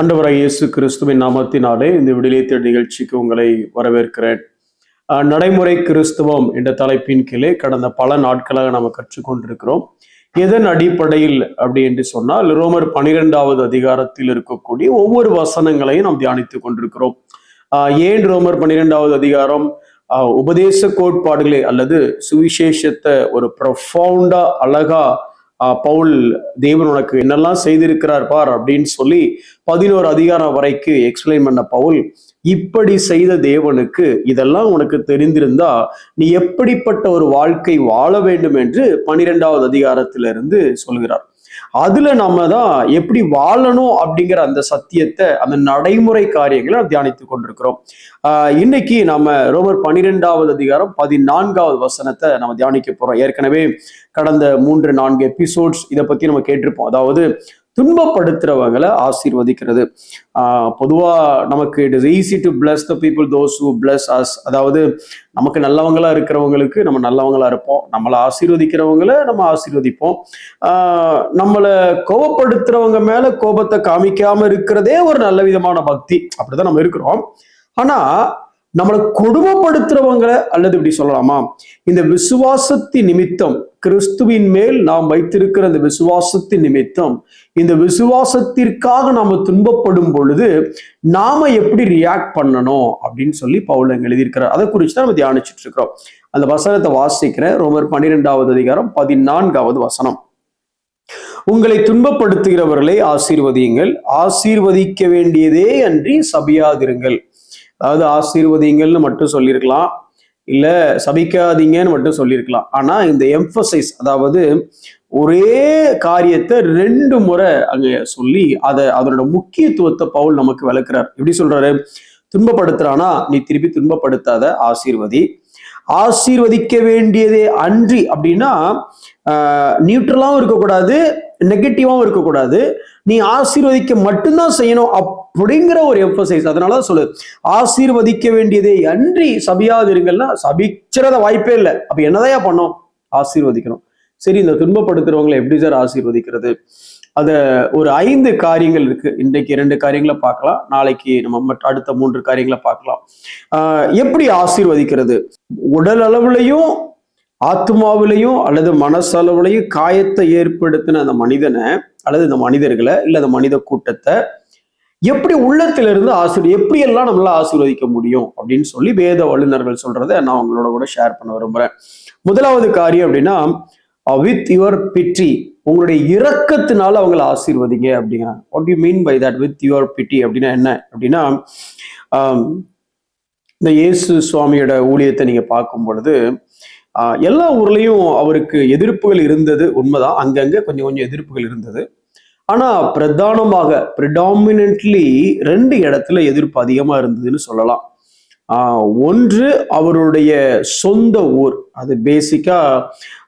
ஆண்டவராகிய இயேசு கிறிஸ்துவின் நாமத்தினாலே இந்த விடுதலை தேடல் நிகழ்ச்சிக்கு உங்களை வரவேற்கிறேன். நடைமுறை கிறிஸ்துவம் என்ற தலைப்பின் கீழே கடந்த பல நாட்களாக நாம் கற்றுக்கொண்டிருக்கிறோம். எதன் அடிப்படையில் அப்படி என்று சொன்னால் ரோமர் 12வது அதிகாரத்தில் இருக்கக்கூடிய ஒவ்வொரு வசனங்களையும் நாம் தியானித்துக் கொண்டிருக்கிறோம். ஏன் ரோமர் 12வது அதிகாரம் உபதேச கோட்பாடுகளை அல்லது சுவிசேஷத்தை ஒரு ப்ரொஃபவுண்டா அழகா பவுல் தேவன் உனக்கு என்னெல்லாம் செய்திருக்கிறார் பார் அப்படின்னு சொல்லி 11 அதிகாரம் வரைக்கும் எக்ஸ்பிளைன் பண்ண பவுல், இப்படி செய்த தேவனுக்கு இதெல்லாம் உனக்கு தெரிந்திருந்தா நீ எப்படிப்பட்ட ஒரு வாழ்க்கை வாழ வேண்டும் என்று 12வது அதிகாரத்திலிருந்து சொல்கிறார். அதுல நம்ம தான் எப்படி வாழணும் அப்படிங்கிற அந்த சத்தியத்தை, அந்த நடைமுறை காரியங்களை தியானித்துக் கொண்டிருக்கிறோம். இன்னைக்கு நம்ம ரோமர் 12வது அதிகாரம் 14வது வசனத்தை நம்ம தியானிக்க போறோம். ஏற்கனவே கடந்த 3-4 எபிசோட்ஸ் இதை பத்தி நம்ம கேட்டிருப்போம். அதாவது துன்பப்படுத்துறவங்களை ஆசீர்வதிக்கிறது. பொதுவா நமக்கு it is easy to bless the people those who bless us. அதாவது நமக்கு நல்லவங்களா இருக்கிறவங்களுக்கு நம்ம நல்லவங்களா இருப்போம், நம்மளை ஆசீர்வதிக்கிறவங்களை நம்ம ஆசீர்வதிப்போம். நம்மளை கோபப்படுத்துறவங்க மேல கோபத்தை காமிக்காம இருக்கிறதே ஒரு நல்ல விதமான பக்தி. அப்படிதான் நம்ம இருக்கிறோம். ஆனா நம்மளை கொடுமைப்படுத்துறவங்களை, அல்லது இப்படி சொல்லலாமா, இந்த விசுவாசத்தின் நிமித்தம், கிறிஸ்துவின் மேல் நாம் வைத்திருக்கிற இந்த விசுவாசத்தின் நிமித்தம், இந்த விசுவாசத்திற்காக நாம துன்பப்படும் பொழுது நாம எப்படி ரியாக்ட் பண்ணணும் அப்படின்னு சொல்லி பவுல் அங்க எழுதியிருக்கிறார். அதை குறித்து தான் நம்ம தியானிச்சுட்டு இருக்கிறோம். அந்த வசனத்தை வாசிக்கிறேன். ரோமர் 12வது அதிகாரம் 14வது வசனம். உங்களை துன்பப்படுத்துகிறவர்களை ஆசீர்வதியுங்கள், ஆசீர்வதிக்க வேண்டியதே அன்றி சபியாதிருங்கள். அதாவது ஆசீர்வதிங்கள்னு மட்டும் சொல்லியிருக்கலாம், இல்ல சபிக்காதீங்கன்னு மட்டும் சொல்லியிருக்கலாம். ஆனா இந்த எம்பசைஸ், அதாவது ஒரே காரியத்தை 2 முறை அங்க சொல்லி அதனோட முக்கியத்துவத்தை பவுல் நமக்கு விளக்குறார். எப்படி சொல்றாரு? துன்பப்படுத்துறானா நீ திருப்பி துன்பப்படுத்தாத, ஆசீர்வதி. ஆசீர்வதிக்க வேண்டியதே அன்றி அப்படின்னா நியூட்ரலாவும் இருக்கக்கூடாது, நெகட்டிவாவும் இருக்கக்கூடாது, நீ ஆசீர்வதிக்க மட்டும்தான் செய்யணும் அப்படிங்கிற ஒரு எம்பசைஸ். அதனாலதான் சொல்லு, ஆசீர்வதிக்க வேண்டியதே அன்றி சபியாதிருங்கள்னா சபிக்கிறத வாய்ப்பே இல்லை. அப்ப என்னதையா பண்ணோம்? ஆசீர்வதிக்கணும். சரி, இந்த துன்பப்படுத்துறவங்களை எப்படி சார் ஆசீர்வதிக்கிறது? அத ஒரு 5 காரியங்கள் இருக்கு. இன்றைக்கு 2 காரியங்களை பார்க்கலாம், நாளைக்கு நம்ம அடுத்த 3 காரியங்களை பார்க்கலாம். எப்படி ஆசீர்வதிக்கிறது? உடல் அளவுலையும் ஆத்மாவிலையும் அல்லது மனசளவுலையும் காயத்தை ஏற்படுத்தின அந்த மனிதனை அல்லது இந்த மனிதர்களை இல்ல அந்த மனித கூட்டத்தை எப்படி உள்ளத்திலிருந்து எப்படியெல்லாம் நம்மளால ஆசீர்வதிக்க முடியும் அப்படின்னு சொல்லி வேத வல்லுநர்கள் சொல்றதை நான் உங்களோட கூட ஷேர் பண்ண விரும்புறேன். முதலாவது காரியம் அப்படின்னா வித் யுவர் பிட்டி, உங்களுடைய இரக்கத்தினால அவங்களை ஆசீர்வதிங்க அப்படிங்கிறாங்க. What you mean by that with your pity அப்படின்னா என்ன அப்படின்னா, இந்த இயேசு சுவாமியோட ஊழியத்தை நீங்க பார்க்கும் பொழுது எல்லா ஊர்லயும் அவருக்கு எதிர்ப்புகள் இருந்தது உண்மைதான், அங்கங்க கொஞ்சம் கொஞ்சம் எதிர்ப்புகள் இருந்தது. ஆனா ப்ரிடாமினன்ட்லி 2 இடத்துல எதிர்ப்பு அதிகமா இருந்ததுன்னு சொல்லலாம். ஒன்று அவருடைய சொந்த ஊர், அது பேசிக்கா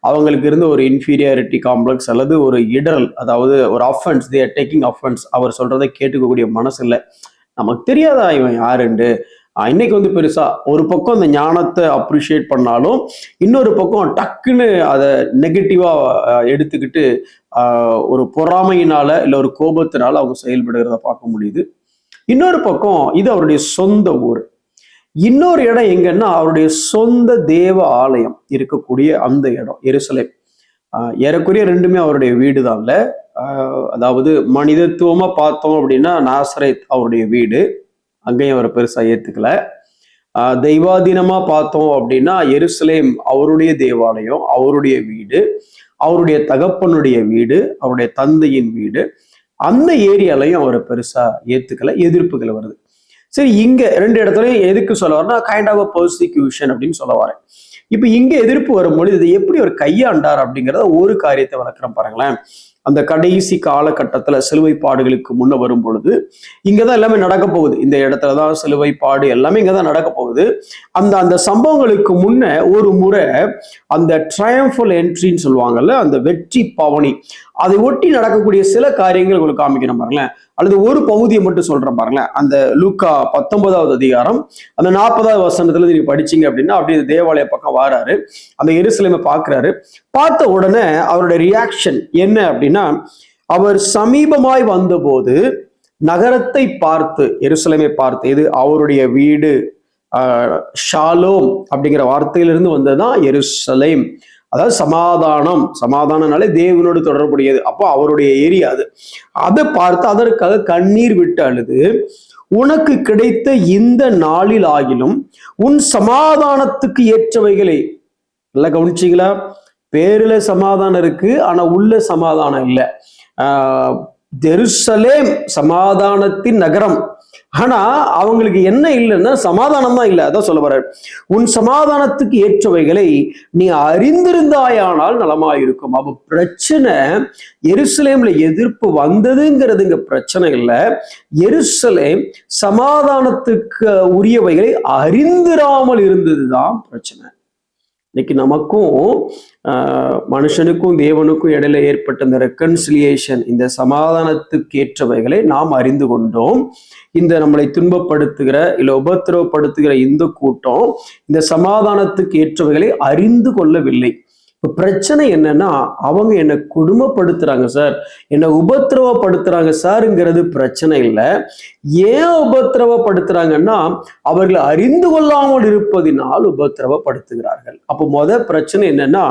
அவங்களுக்கு இருந்த ஒரு இன்ஃபீரியாரிட்டி காம்ப்ளெக்ஸ் அல்லது ஒரு இடரல், அதாவது ஒரு offence, they are taking offence. அவர் சொல்றதை கேட்டுக்கக்கூடிய மனசு இல்லை. நமக்கு தெரியாதா இவன் யாருண்டு? இன்னைக்கு பெருசா ஒரு பக்கம் அந்த ஞானத்தை அப்ரிஷியேட் பண்ணாலும் இன்னொரு பக்கம் டக்குன்னு அதை நெகட்டிவா எடுத்துக்கிட்டு ஒரு பொறாமையினால இல்லை ஒரு கோபத்தினால அவங்க செயல்படுகிறத பார்க்க முடியுது. இன்னொரு பக்கம் இது அவருடைய சொந்த ஊர். இன்னொரு இடம் எங்கன்னா அவருடைய சொந்த தேவ ஆலயம் இருக்கக்கூடிய அந்த இடம் எருசலேம். ஏறக்குறைய 2மே அவருடைய வீடு தான்ல. அதாவது மனிதத்துவமா பார்த்தோம் அப்படின்னா நாசரேத் அவருடைய வீடு, அங்கேயும் அவரை பெருசா ஏத்துக்கல. தெய்வாதீனமா பார்த்தோம் அப்படின்னா எருசலேம் அவருடைய தேவாலயம், அவருடைய வீடு, அவருடைய தகப்பனுடைய வீடு, அவருடைய தந்தையின் வீடு. அந்த ஏரியாலையும் அவரை பெருசா ஏத்துக்கல, எதிர்ப்புகள் வருது. சரி, இங்க 2 இடத்துலையும் எதுக்கு சொல்ல வரேன்னா கைண்ட் ஆஃப் பர்சிக்யூஷன் அப்படின்னு சொல்ல வரேன். இப்ப இங்க எதிர்ப்பு வரும்பொழுது இதை எப்படி அவர் கையாண்டார் அப்படிங்கிறத ஒரு காரியத்தை வளர்க்குறேன் பாருங்களேன். அந்த கடைசி காலகட்டத்துல சிலுவை பாடுகளுக்கு முன்ன வரும் பொழுது இங்கதான் எல்லாமே நடக்க போகுது. இந்த இடத்துலதான் சிலுவை பாடு எல்லாமே இங்கதான் நடக்க போகுது. அந்த சம்பவங்களுக்கு முன்ன ஒரு முறை அந்த ட்ரையம்ஃபல் என்ட்ரின்னு சொல்லுவாங்கல்ல, அந்த வெற்றி பவனி, அதை ஒட்டி நடக்கக்கூடிய சில காரியங்கள் உங்களுக்கு காமிக்கணும் பாருங்களேன். அல்லது ஒரு பகுதியை மட்டும் சொல்றேன் பாருங்களேன். அந்த லூக்கா 19வது அதிகாரம் அந்த 40வது வசனத்துல நீங்க படிச்சீங்க அப்படின்னா அப்படி தேவாலய பக்கம் வாராரு, அந்த எருசலேமை பார்க்கிறாரு. பார்த்த உடனே அவருடைய ரியாக்ஷன் என்ன அப்படின்னா, அவர் சமீபமாய் வந்தபோது நகரத்தை பார்த்து, எருசலேமை பார்த்து, இது அவருடைய வீடு, ஷாலோம் அப்படிங்கிற வார்த்தையிலிருந்து வந்ததுதான் எருசலேம். அதாவது சமாதானம். சமாதானம்னாலே தேவனோடு தொடர்புடையது. அப்போ அவருடைய ஏரியா அது. அதை பார்த்து அதற்காக கண்ணீர் விட்டு அழுது, உனக்கு கிடைத்த இந்த நாளில் ஆகிலும் உன் சமாதானத்துக்கு ஏற்றவைகளை, நல்லா கவனிச்சிங்களா? பேருல சமாதானம் இருக்கு, ஆனா உள்ள சமாதானம் இல்லை. ஜெருசலேம் சமாதானத்தின் நகரம். ஆனா அவங்களுக்கு என்ன இல்லைன்னா சமாதானம் தான் இல்லை. அதான் சொல்ல வர்ற, உன் சமாதானத்துக்கு ஏற்றவைகளை நீ அறிந்திருந்தாயானால் நலமாயிருக்கும். அப்ப பிரச்சனை எருசலேம்ல எதிர்ப்பு வந்ததுங்கிறது இங்க பிரச்சனை இல்லை. எருசலேம் சமாதானத்துக்கு உரியவைகளை அறிந்திராமல் இருந்ததுதான் பிரச்சனை. இன்னைக்கு நமக்கும் மனுஷனுக்கும் தேவனுக்கும் இடையில ஏற்பட்ட இந்த ரெக்கன்சிலியேஷன், இந்த சமாதானத்துக்கு ஏற்றவைகளை நாம் அறிந்து கொண்டோம். இந்த நம்மளை துன்பப்படுத்துகிற இல்ல உபத்திரவப்படுத்துகிற இந்த கூட்டம் இந்த சமாதானத்துக்கு ஏற்றவைகளை அறிந்து கொள்ளவில்லை. இப்போ பிரச்சனை என்னன்னா, அவங்க என்னை கொடுமைப்படுத்துறாங்க சார், என்னை உபத்திரவப்படுத்துறாங்க சார்ங்கிறது பிரச்சனை இல்லை. ஏன் உபத்திரவப்படுத்துறாங்கன்னா, அவர்கள் அறிந்து கொள்ளாமல் இருப்பதினால் உபத்திரவப்படுத்துகிறார்கள். அப்போ முதல் பிரச்சனை என்னன்னா,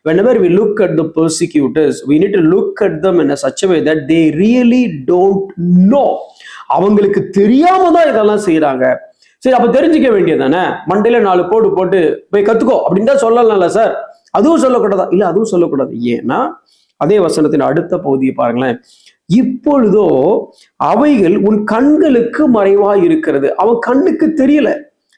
whenever we look at the persecutors, we need to look at them in a such a way that they really don't know. அவங்களுக்கு தெரியாம தான் இதெல்லாம் செய்யறாங்க. சரி, அப்ப தெரிஞ்சுக்க வேண்டியதானே? மண்டையில 4 கோடு போட்டு போய் கத்துக்கோ அப்படின்னு தான் சொல்லலாம்ல சார்? அதுவும் சொல்லக்கூடாதா? இல்ல, அதுவும் சொல்லக்கூடாது. ஏன்னா அதே வசனத்தின் அடுத்த பகுதியை பாருங்களேன். இப்பொழுதோ அவைகள் உன் கண்களுக்கு மறைவாய் இருக்கிறது. அவன் கண்ணுக்கு தெரியல.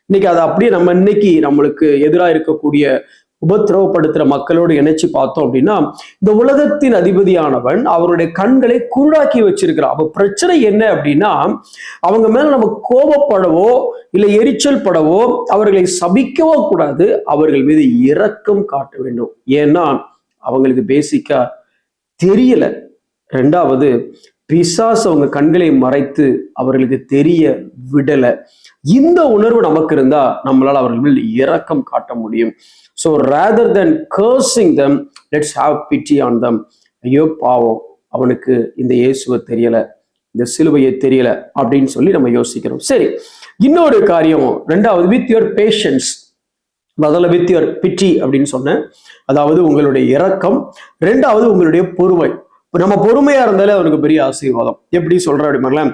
இன்னைக்கு அதை அப்படியே நம்ம இன்னைக்கு நம்மளுக்கு எதிராக இருக்கக்கூடிய உபத்திரவப்படுத்துற மக்களோடு இணைச்சு பார்த்தோம் அப்படின்னா, இந்த உலகத்தின் அதிபதியானவன் அவருடைய கண்களை குருடாக்கி வச்சிருக்கிறான். அப்ப பிரச்சனை என்ன அப்படின்னா, அவங்க மேல நம்ம கோபப்படவோ இல்லை எரிச்சல் படவோ அவர்களை சபிக்கவோ கூடாது, அவர்கள் மீது இரக்கம் காட்ட வேண்டும். ஏன்னா அவங்களுக்கு பேசிக்கா தெரியல. ரெண்டாவது, பிசாசு அவங்க கண்களை மறைத்து அவர்களுக்கு தெரிய விடல. இந்த உணர்வு நமக்கு இருந்தா நம்மளால அவர்கள் மேல் இரக்கம் காட்ட முடியும். So rather than cursing them, let's have pity on them. ஐயோ பாவம், அவனுக்கு இந்த இயேசுவை தெரியல, இந்த சிலுவையை தெரியல அப்படின்னு சொல்லி நம்ம யோசிக்கிறோம். சரி, இன்னொரு காரியம், ரெண்டாவது, வித் யுவர் பேஷன்ஸ். முதல்ல வித் யுவர் பிட்டி அப்படின்னு சொன்னேன், அதாவது உங்களுடைய இரக்கம். ரெண்டாவது உங்களுடைய பொறுமை. நம்ம பொறுமையா இருந்தாலே அவனுக்கு பெரிய ஆசீர்வாதம். எப்படி சொல்ற அப்படின்னா,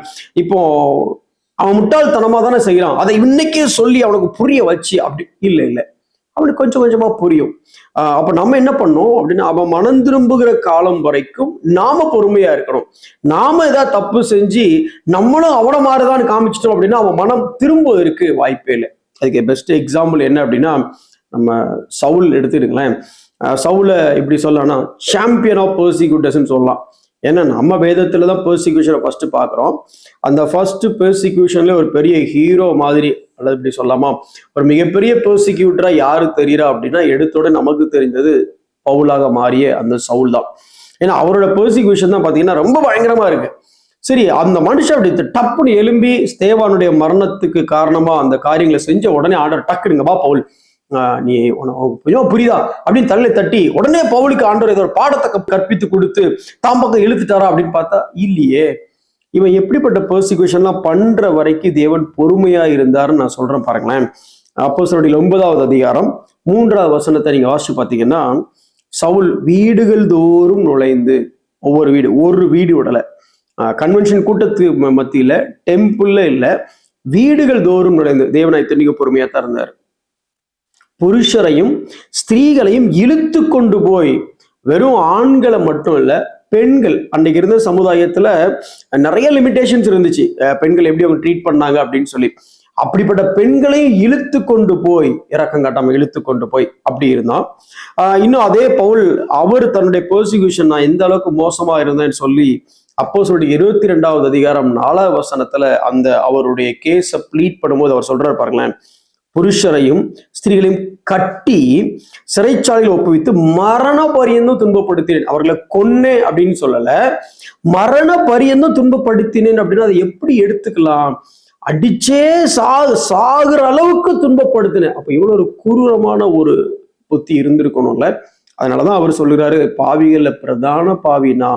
இப்போ அவன் முட்டாள்தனமா தானே செய்யறான், அதை இன்னைக்கே சொல்லி அவனுக்கு புரிய வச்சு அப்படி இல்லை இல்லை, அவனுக்கு கொஞ்சம் கொஞ்சமா புரியும். அப்ப நம்ம என்ன பண்ணோம் அப்படின்னா, அவன் மனம் திரும்புகிற காலம் வரைக்கும் நாம பொறுமையா இருக்கணும். நாம ஏதாவது தப்பு செஞ்சு நம்மளும் அவனை மாதிரிதான் காமிச்சிட்டோம் அப்படின்னா அவன் மனம் திரும்புவதற்கு வாய்ப்பே இல்லை. அதுக்கு பெஸ்ட் எக்ஸாம்பிள் என்ன அப்படின்னா, நம்ம சவுல் எடுத்துக்கிங்களேன். சவுல இப்படி சொல்லலாம், சாம்பியன் ஆஃப் பெர்சிக்யூட்டர்ஸ்ன்னு சொல்லலாம். ஏன்னா நம்ம வேதத்துல தான் பெர்சிக்யூஷனை ஃபர்ஸ்ட் பார்க்குறோம். அந்த ஃபர்ஸ்ட் பெர்சிக்யூஷன்ல ஒரு பெரிய ஹீரோ மாதிரி, அல்லது இப்படி சொல்லாமா, ஒரு மிகப்பெரிய பெர்சிக்யூட்டரா யாரு தெரியுறா அப்படின்னா, எடுத்தோட நமக்கு தெரிந்தது பவுலாக மாறிய அந்த சவுல் தான். ஏன்னா அவரோட பெர்சிக்யூஷன் தான் பார்த்தீங்கன்னா ரொம்ப பயங்கரமா இருக்கு. சரி, அந்த மனுஷன் அப்படி டப்புன்னு எழும்பி ஸ்தேவானுடைய மரணத்துக்கு காரணமா அந்த காரியங்களை செஞ்ச உடனே ஆண்டவர் டக்குனுங்கப்பா பவுல், நீ கொஞ்சம் புரியுதா அப்படின்னு தள்ளி தட்டி உடனே பவுலுக்கு ஆண்டவர் ஏதோ ஒரு பாடத்தை கற்பித்து கொடுத்து தாம் பக்கம் இழுத்துட்டாரா அப்படின்னு பார்த்தா இல்லையே. இவன் எப்படிப்பட்ட பெர்சிக்யூஷன்லாம் பண்ற வரைக்கும் தேவன் பொறுமையா இருந்தாருன்னு நான் சொல்றேன் பாருங்களேன். அப்போஸ்தலர் 9வது அதிகாரம் 3வது வசனத்தை நீங்க வாசிச்சு பார்த்தீங்கன்னா, சவுல் வீடுகள் தோறும் நுழைந்து, ஒவ்வொரு வீடு, ஒரு வீடு விடல, கன்வென்ஷன் கூட்டத்துக்கு மத்தியில, டெம்பிள்ல இல்ல, வீடுகள் தோறும் நுழைந்து தேவனை இத்தனைக்கு பொறுமையா தான் இருந்தார். புருஷரையும் ஸ்திரீகளையும் இழுத்து கொண்டு போய், வெறும் ஆண்களை மட்டும் இல்ல, பெண்கள், அன்னைக்கு இருந்த சமுதாயத்துல நிறைய லிமிடேஷன்ஸ் இருந்துச்சு, பெண்கள் எப்படி அவங்க ட்ரீட் பண்ணாங்க அப்படின்னு சொல்லி. அப்படிப்பட்ட பெண்களையும் இழுத்து கொண்டு போய், இறக்கம் காட்டாம இழுத்து கொண்டு போய் அப்படி இருந்தான். இன்னும் அதே பவுல் அவர் தன்னுடைய பெர்சிக்யூஷன் நான் எந்த அளவுக்கு மோசமா இருந்தேன்னு சொல்லி அப்போஸ்தலர் 22வது அதிகாரம் 4வது வசனத்துல அந்த அவருடைய கேஸை ப்ளீட் பண்ணும்போது அவர் சொல்றாரு பாருங்களேன், புருஷரையும் ஸ்திரீகளையும் கட்டி சிறைச்சாலையில் ஒப்புவித்து மரண பரியந்தம் துன்பப்படுத்தினேன். அவர்களை கொன்னேன் அப்படின்னு சொல்லல, மரண பரியந்தம் துன்பப்படுத்தினேன் அப்படின்னா அதை எப்படி எடுத்துக்கலாம்? அடிச்சே சாகுற அளவுக்கு துன்பப்படுத்தினேன். அப்ப இவ்வளவு ஒரு குரூரமான ஒரு புத்தி இருந்திருக்கணும்ல. அதனாலதான் அவர் சொல்லுறாரு, பாவிகள்ல பிரதான பாவினா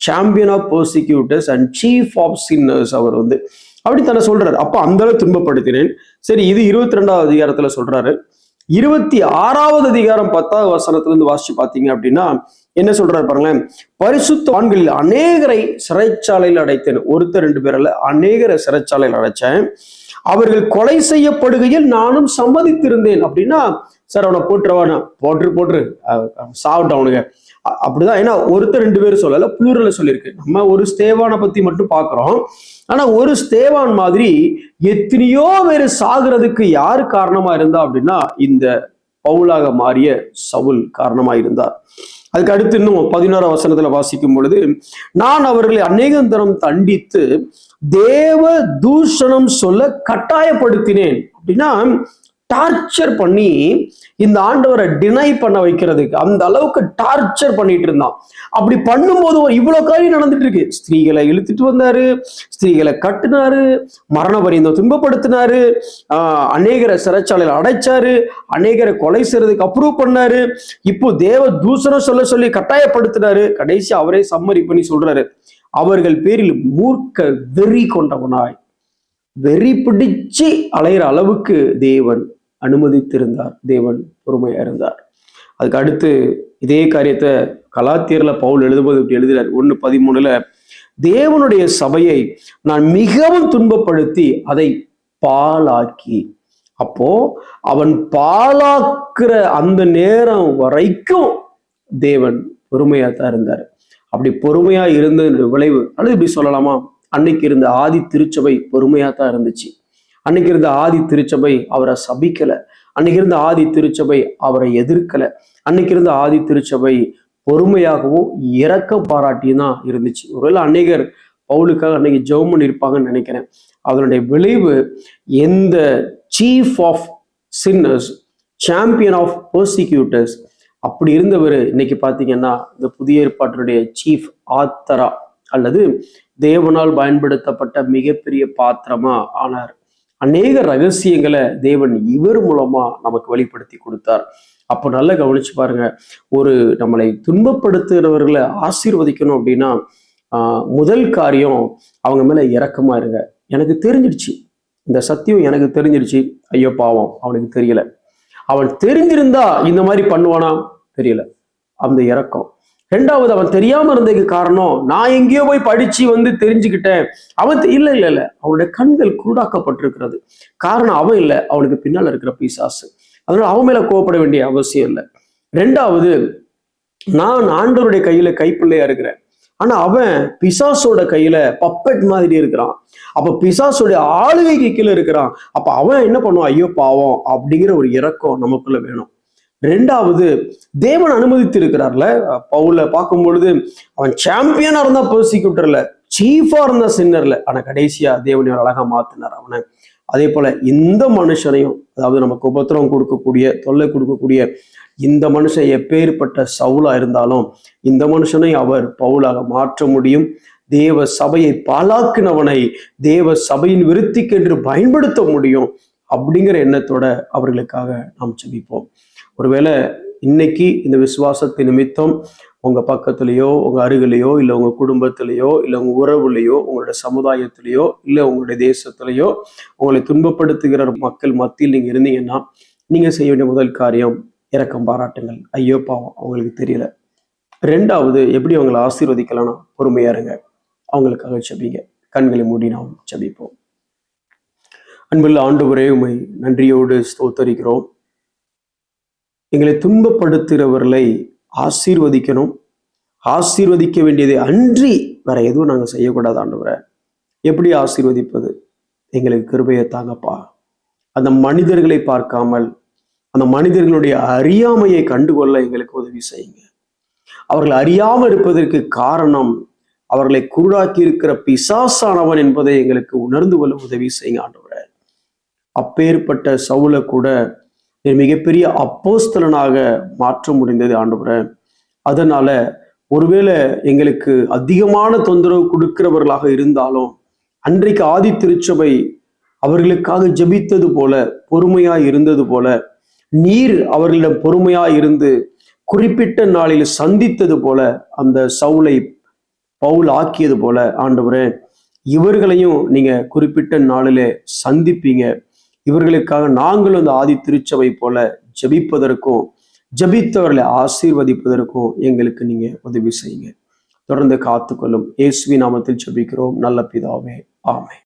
champion of persecutors and chief of sinners. அவர் வந்து அப்படி தானே சொல்றாரு. அப்ப அந்த அளவு துன்பப்படுத்தினேன். சரி, இது 22வது அதிகாரத்துல சொல்றாரு. 26வது அதிகாரம் 10வது வசனத்துல இருந்து வாசிச்சு பாத்தீங்க அப்படின்னா என்ன சொல்றாரு பாருங்களேன். பரிசுத்தவான்களில் அநேகரை சிறைச்சாலையில் அடைத்தேன். ஒருத்தர் 2 பேர்ல அநேகரை சிறைச்சாலையில் அடைச்சேன். அவர்கள் கொலை செய்யப்படுகையில் நானும் சம்மதித்திருந்தேன். அப்படின்னா சார் அவனை போட்டுருவானா, போட்டு சாப்பிட்டு அவனுங்க அப்படிதான். ஏன்னா ஒருத்தர் 2 பேர் சொல்லல, புளூரல சொல்லியிருக்கு. நம்ம ஒரு ஸ்தேவானை பத்தி மட்டும் பாக்குறோம். ஆனா ஒரு ஸ்தேவான் மாதிரி எத்தனையோ பேர் சாகிறதுக்கு யாரு காரணமா இருந்தா அப்படின்னா இந்த பவுலாக மாறிய சவுல் காரணமா இருந்தார். அதுக்கு அடுத்து இன்னும் 11ஆம் வசனத்துல வாசிக்கும் பொழுது, நான் அவர்களை அநேகந்தரம் தண்டித்து தேவ தூஷணம் சொல்ல கட்டாயப்படுத்தினேன். அப்படின்னா டார்ச்சர் பண்ணி இந்த ஆண்டவரை டினை பண்ண வைக்கிறதுக்கு அந்த அளவுக்கு டார்ச்சர் பண்ணிட்டு இருந்தான். அப்படி பண்ணும்போது இவ்வளவு காரியம் நடந்துட்டு இருக்கு. ஸ்திரீகளை இழுத்துட்டு வந்தாரு, ஸ்திரீகளை கட்டுனாரு, மரண பரியந்தம் துன்பப்படுத்தினாரு, அநேகரை சிறைச்சாலையில் அடைச்சாரு, அநேகரை கொலை செய்யறதுக்கு அப்ரூவ் பண்ணாரு. இப்போ தேவ தூஷணம் சொல்ல சொல்லி கட்டாயப்படுத்தினாரு. கடைசி அவரே சம்மரி பண்ணி சொல்றாரு, அவர்கள் பேரில் மூர்க்க வெறி கொண்டவனாய் வெறி பிடிச்சு அலைகிற அளவுக்கு தேவன் அனுமதித்திருந்தார். தேவன் பொறுமையா இருந்தார். அதுக்கு அடுத்து இதே காரியத்தை கலாத்தியர்ல பவுல் எழுதும்போது இப்படி எழுதுறார். 1:13 தேவனுடைய சபையை நான் மிகவும் துன்பப்படுத்தி அதை பாழாக்கி. அப்போ அவன் பாழாக்குற அந்த நேரம் வரைக்கும் தேவன் பொறுமையா தான் இருந்தார். அப்படி பொறுமையா இருந்த விளைவு அல்லது இப்படி சொல்லலாமா, அன்னைக்கு இருந்த ஆதி திருச்சபை பொறுமையா தான் இருந்துச்சு. அன்னைக்கு இருந்த ஆதி திருச்சபை அவரை சபிக்கல. அன்னைக்கு இருந்த ஆதி திருச்சபை அவரை எதிர்க்கல. அன்னைக்கு இருந்த ஆதி திருச்சபை பொறுமையாகவும் இரக்கம் பாராட்டியும் தான் இருந்துச்சு. ஒருவேளை அநேகர் பவுலுக்காக அன்னைக்கு ஜெபம் பண்ணி இருப்பாங்கன்னு நினைக்கிறேன். அதனுடைய விளைவு எந்த chief of sinners, champion of persecutors அப்படி இருந்தவர் இன்னைக்கு பார்த்தீங்கன்னா இந்த புதிய ஏற்பாட்டினுடைய சீஃப் ஆத்தரா அல்லது தேவனால் பயன்படுத்தப்பட்ட மிகப்பெரிய பாத்திரமா ஆனார். அநேக ரகசியங்களை தேவன் இவர் மூலமா நமக்கு வெளிப்படுத்தி கொடுத்தார். அப்போ நல்லா கவனிச்சு பாருங்க. ஒரு நம்மளை துன்பப்படுத்துகிறவர்களை ஆசீர்வதிக்கணும் அப்படின்னா முதல் காரியம் அவங்க மேல இரக்கமா இருங்க. எனக்கு தெரிஞ்சிடுச்சு, இந்த சத்தியம் எனக்கு தெரிஞ்சிடுச்சு, ஐயோ பாவம் அவனுக்கு தெரியல, அவன் தெரிஞ்சிருந்தா இந்த மாதிரி பண்ணுவானா தெரியல, அந்த இரக்கம். 2வது, அவன் தெரியாம இருந்ததுக்கு காரணம் நான் எங்கேயோ போய் படிச்சு வந்து தெரிஞ்சுக்கிட்டேன். அவன் இல்ல அவனுடைய கண்கள் குருடாக்கப்பட்டிருக்கிறது. காரணம் அவன் இல்லை, அவனுக்கு பின்னால் இருக்கிற பிசாசு. அதனால அவன் மேல கோவப்பட வேண்டிய அவசியம் இல்லை. 2வது, நான் ஆண்டவருடைய கையில கைப்பிள்ளையா இருக்கிறேன். ஆனா அவன் பிசாசோட கையில பப்பெட் மாதிரி இருக்கிறான். அப்ப பிசாசோடைய ஆளுகைக்கு கீழே இருக்கிறான். அப்ப அவன் என்ன பண்ணுவான், ஐயோ பாவம் அப்படிங்கிற ஒரு இரக்கம் நமக்குள்ள வேணும். 2வது, தேவன் அனுமதித்து இருக்கிறார்ல. பவுல பார்க்கும் பொழுது அவன் சாம்பியனா இருந்தா பர்சிக்யூட்டர்ல, சீஃபா இருந்தா சின்னர்ல, ஆனா கடைசியா தேவன் அழகா மாத்தினார் அவனை. அதே போல இந்த மனுஷனையும், அதாவது நமக்கு உபத்திரவம் கொடுக்கக்கூடிய, தொல்லை கொடுக்கக்கூடிய இந்த மனுஷன் எப்பேற்பட்ட சவுலா இருந்தாலும் இந்த மனுஷனை அவர் பவுலாக மாற்ற முடியும். தேவ சபையை பாழாக்கினவனை தேவ சபையின் விருத்திக்கென்று பயன்படுத்த முடியும். அப்படிங்கிற எண்ணத்தோட அவர்களுக்காக நாம் ஜெபிப்போம். ஒருவேளை இன்னைக்கு இந்த விசுவாசத்தின் நிமித்தம் உங்க பக்கத்திலேயோ, உங்க அருகிலேயோ, இல்லை உங்க குடும்பத்திலேயோ, இல்லை உங்க உறவுலையோ, உங்களுடைய சமுதாயத்திலேயோ, இல்லை உங்களுடைய தேசத்திலேயோ உங்களை துன்பப்படுத்துகிற மக்கள் மத்தியில் நீங்க இருந்தீங்கன்னா நீங்க செய்ய வேண்டிய முதல் காரியம் இரக்கம் பாராட்டுங்கள். ஐயோ பாவம் அவங்களுக்கு தெரியல. 2வது, எப்படி அவங்களை ஆசீர்வதிக்கலாம்னா பொறுமையா இருங்க, அவங்களுக்காக ஜெபிங்க. கண்களை மூடி நாம் ஜெபிப்போம். அன்புள்ள ஆண்டவரே, உம்மை நன்றியோடு ஸ்தோத்தரிக்கிறோம். எங்களை துன்பப்படுத்துகிறவர்களை ஆசீர்வதிக்கணும், ஆசீர்வதிக்க வேண்டியதை அன்றி வேற எதுவும் நாங்கள் செய்யக்கூடாது ஆண்டவரே. எப்படி ஆசீர்வதிப்பது? எங்களுக்கு கிருபையை தாங்கப்பா. அந்த மனிதர்களை பார்க்காமல் அந்த மனிதர்களுடைய அறியாமையை கண்டுகொள்ள எங்களுக்கு உதவி செய்யுங்க. அவர்கள் அறியாமல் இருப்பதற்கு காரணம் அவர்களை குருடாக்கி இருக்கிற பிசாசானவன் என்பதை எங்களுக்கு உணர்ந்து கொள்ள உதவி செய்யுங்க ஆண்டவரே. அப்பேற்பட்ட சவுலை கூட மிகப்பெரிய அப்போஸ்தலனாக மாற்ற முடிந்தது ஆண்டவரே. அதனால ஒருவேளை எங்களுக்கு அதிகமான தொந்தரவு கொடுக்கிறவர்களாக இருந்தாலும் அன்றைக்கு ஆதி திருச்சபை அவர்களுக்காக ஜெபித்தது போல, பொறுமையாய் இருந்தது போல, நீர் அவர்களிடம் பொறுமையாய் இருந்து குறிப்பிட்ட நாளில் சந்தித்தது போல அந்த சவுலை பவுல் ஆக்கியது போல ஆண்டவரே, இவர்களையும் நீங்க குறிப்பிட்ட நாளிலே சந்திப்பீங்க. இவர்களுக்காக நாங்களும் இந்த ஆதி திருச்சபை போல ஜெபிப்பதற்கும், ஜெபித்தவர்களை ஆசீர்வதிப்பதற்கும் எங்களுக்கு நீங்க உதவி செய்யுங்க. தொடர்ந்து காத்துக்கொள்ளும். இயேசுவின் நாமத்தில் ஜெபிக்கிறோம் நல்ல பிதாவே, ஆமென்.